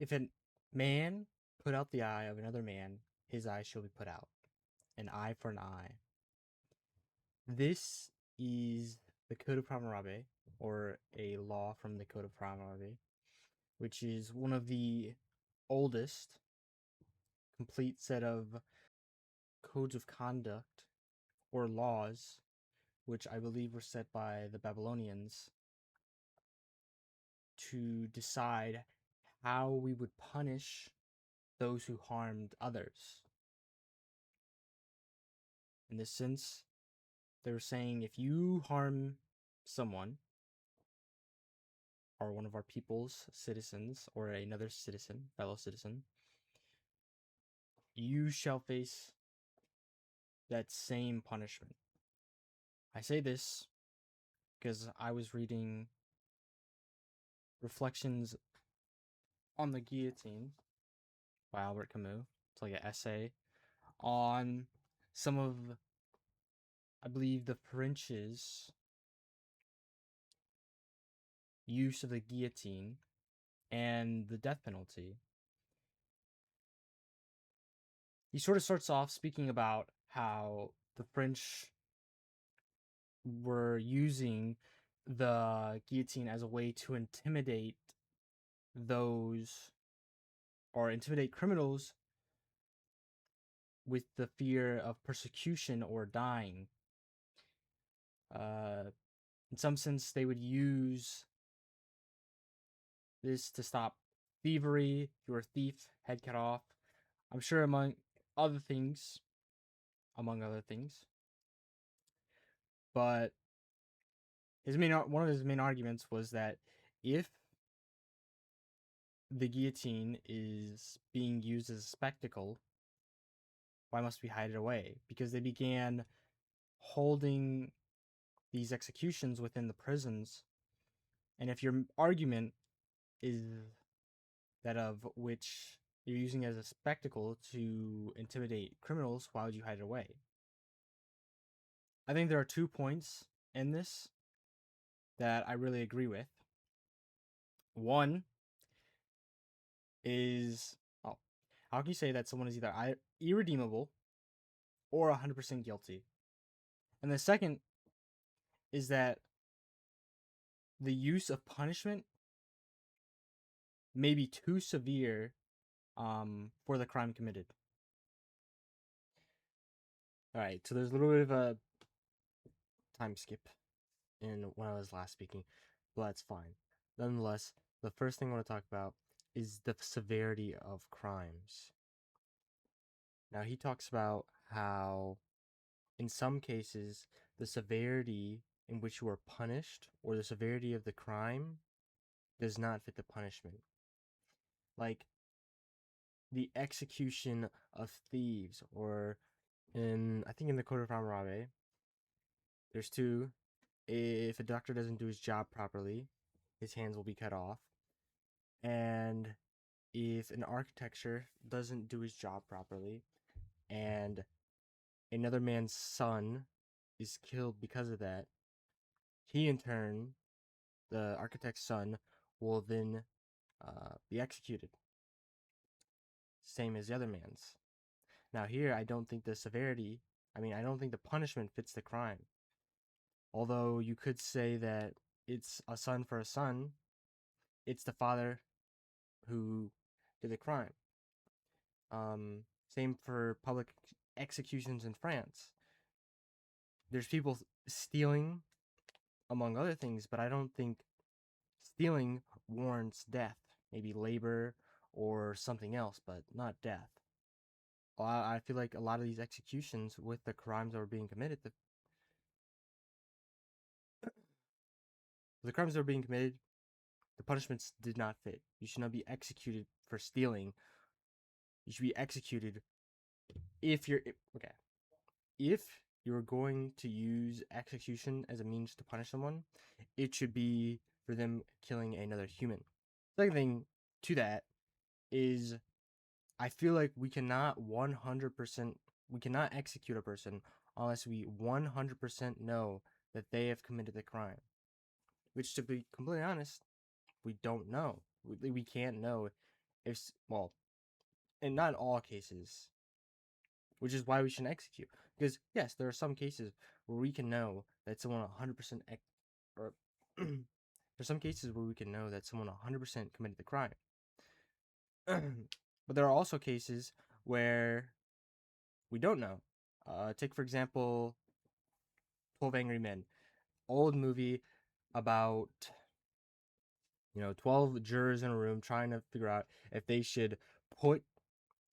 If a man put out the eye of another man, his eye shall be put out. An eye for an eye. This is the Code of Hammurabi, or a law from the Code of Hammurabi, which is one of the oldest complete set of codes of conduct or laws, which I believe were set by the Babylonians to decide how we would punish those who harmed others. In this sense, they were saying if you harm someone, or one of our people's citizens, or another citizen, fellow citizen, you shall face that same punishment. I say this because I was reading Reflections on the Guillotine by Albert Camus. It's like an essay on some of, I believe, the French's use of the guillotine and the death penalty. He sort of starts off speaking about how the French were using the guillotine as a way to intimidate those or intimidate criminals with the fear of persecution or dying. In some sense, they would use this to stop thievery. If you were a thief, head cut off. I'm sure among other things. But one of his main arguments was that if the guillotine is being used as a spectacle, why must we hide it away? Because they began holding these executions within the prisons, and if your argument is that of which you're using as a spectacle to intimidate criminals, why would you hide it away? I think there are 2 points in this that I really agree with. One is, how can you say that someone is either irredeemable or 100% guilty? And the second is that the use of punishment may be too severe for the crime committed. Alright, so there's a little bit of a time skip in when I was last speaking, but that's fine. Nonetheless, the first thing I want to talk about is the severity of crimes. Now, he talks about how, in some cases, the severity in which you are punished or the severity of the crime does not fit the punishment. Like the execution of thieves, or I think in the Code of Hammurabi, there's 2. If a doctor doesn't do his job properly, his hands will be cut off. And if an architecture doesn't do his job properly, and another man's son is killed because of that, he in turn, the architect's son, will then be executed. Same as the other man's. Now here, I don't think the punishment fits the crime. Although you could say that it's a son for a son, it's the father who did the crime. Same for public executions in France. There's people stealing, among other things, but I don't think stealing warrants death. Maybe labor or something else, but not death. I feel like a lot of these executions with the crimes that were being committed, the punishments did not fit. You should not be executed for stealing. You should be executed if you're going to use execution as a means to punish someone, it should be for them killing another human. Second thing to that is, I feel like we cannot execute a person unless we 100% know that they have committed the crime. Which, to be completely honest, we don't know. We can't know if well, and not in all cases, which is why we shouldn't execute. Because yes, there are some cases where we can know that someone 100% or there's some cases where we can know that someone 100% committed the crime. But there are also cases where we don't know. Take for example 12 Angry Men, old movie about 12 jurors in a room trying to figure out if they should put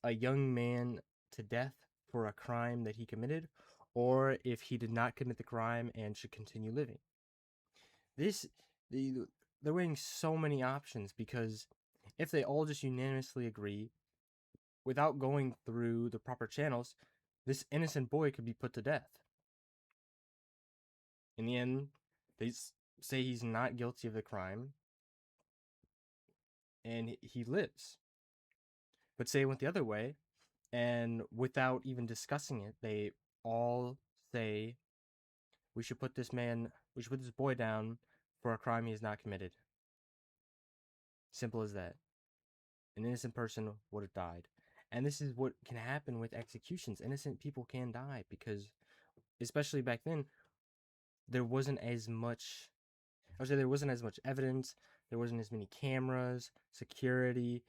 a young man to death for a crime that he committed, or if he did not commit the crime and should continue living. This they're weighing so many options, because if they all just unanimously agree without going through the proper channels, this innocent boy could be put to death. In the end, they say he's not guilty of the crime and he lives. But say it went the other way, and without even discussing it, they all say we should put this boy down for a crime he has not committed. Simple as that. An innocent person would have died. And this is what can happen with executions. Innocent people can die because, especially back then, there wasn't as much evidence, there wasn't as many cameras, security,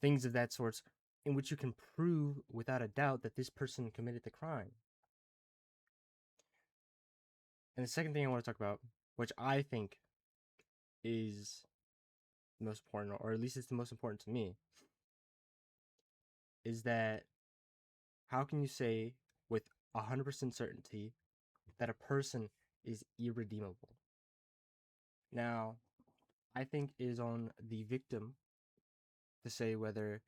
things of that sort, in which you can prove without a doubt that this person committed the crime. And the second thing I want to talk about, which I think is the most important, or at least it's the most important to me, is that how can you say with 100% certainty that a person is irredeemable? Now, I think it is on the victim to say whether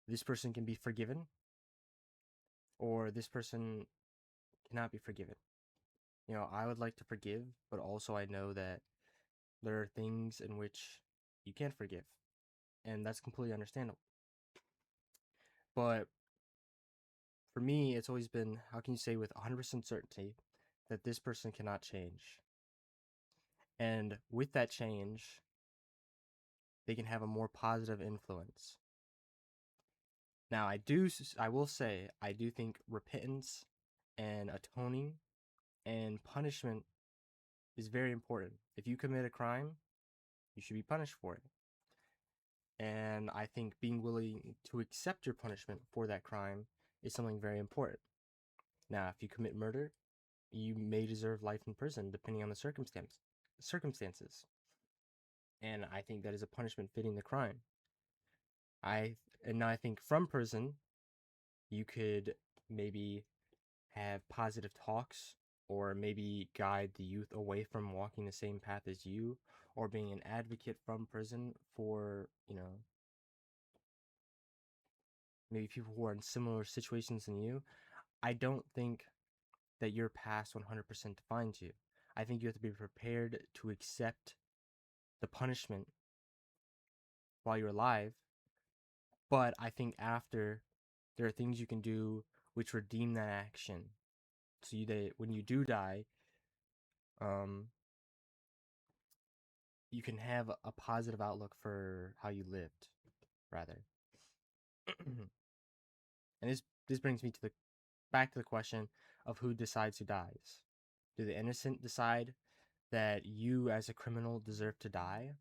this person can be forgiven or this person cannot be forgiven. I would like to forgive, but also I know that there are things in which you can't forgive, and that's completely understandable. But for me, it's always been, how can you say with 100% certainty that this person cannot change? And with that change, they can have a more positive influence. Now, I will say, I do think repentance and atoning and punishment is very important. If you commit a crime, you should be punished for it. And I think being willing to accept your punishment for that crime is something very important. Now, if you commit murder, you may deserve life in prison, depending on the circumstances. And I think that is a punishment fitting the crime. And now I think from prison, you could maybe have positive talks, or maybe guide the youth away from walking the same path as you, or being an advocate from prison for, maybe people who are in similar situations than you. I don't think that your past 100% defines you. I think you have to be prepared to accept the punishment while you're alive, but I think after, there are things you can do which redeem that action. So that when you do die, you can have a positive outlook for how you lived, rather. And this brings me back to the question of who decides who dies. Do the innocent decide that you as a criminal deserve to die?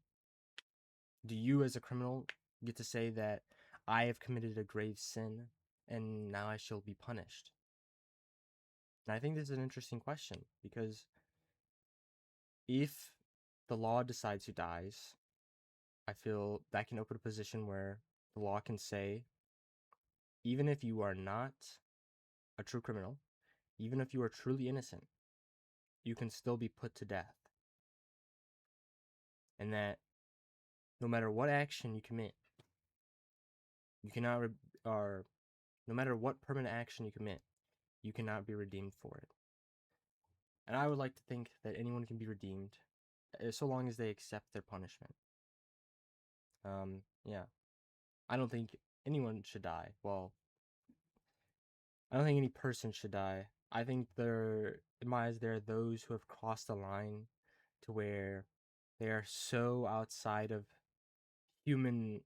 Do you as a criminal get to say that I have committed a grave sin and now I shall be punished? And I think this is an interesting question, because if the law decides who dies, I feel that can open a position where the law can say, even if you are not a true criminal, even if you are truly innocent, you can still be put to death. And that no matter what action you commit, you cannot, or no matter what permanent action you commit, you cannot be redeemed for it. And I would like to think that anyone can be redeemed, so long as they accept their punishment. Yeah. I don't think anyone should die. Well, I don't think any person should die. I think in my eyes, there are those who have crossed the line to where they are so outside of human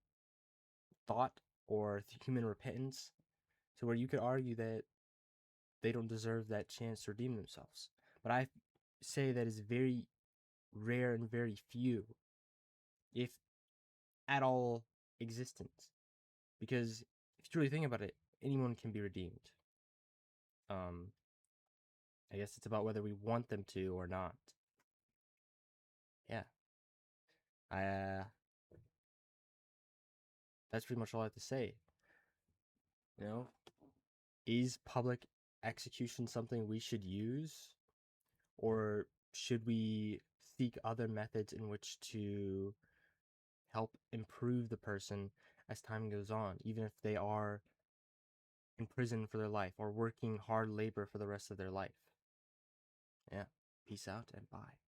thought or human repentance, to where you could argue that they don't deserve that chance to redeem themselves. But I say that is very rare and very few, if at all, existence. Because if you truly think about it, anyone can be redeemed. Um, I guess it's about whether we want them to or not. Yeah. I That's pretty much all I have to say. You know, is public execution something we should use, or should we seek other methods in which to help improve the person as time goes on, even if they are in prison for their life or working hard labor for the rest of their life? Yeah. Peace out and bye.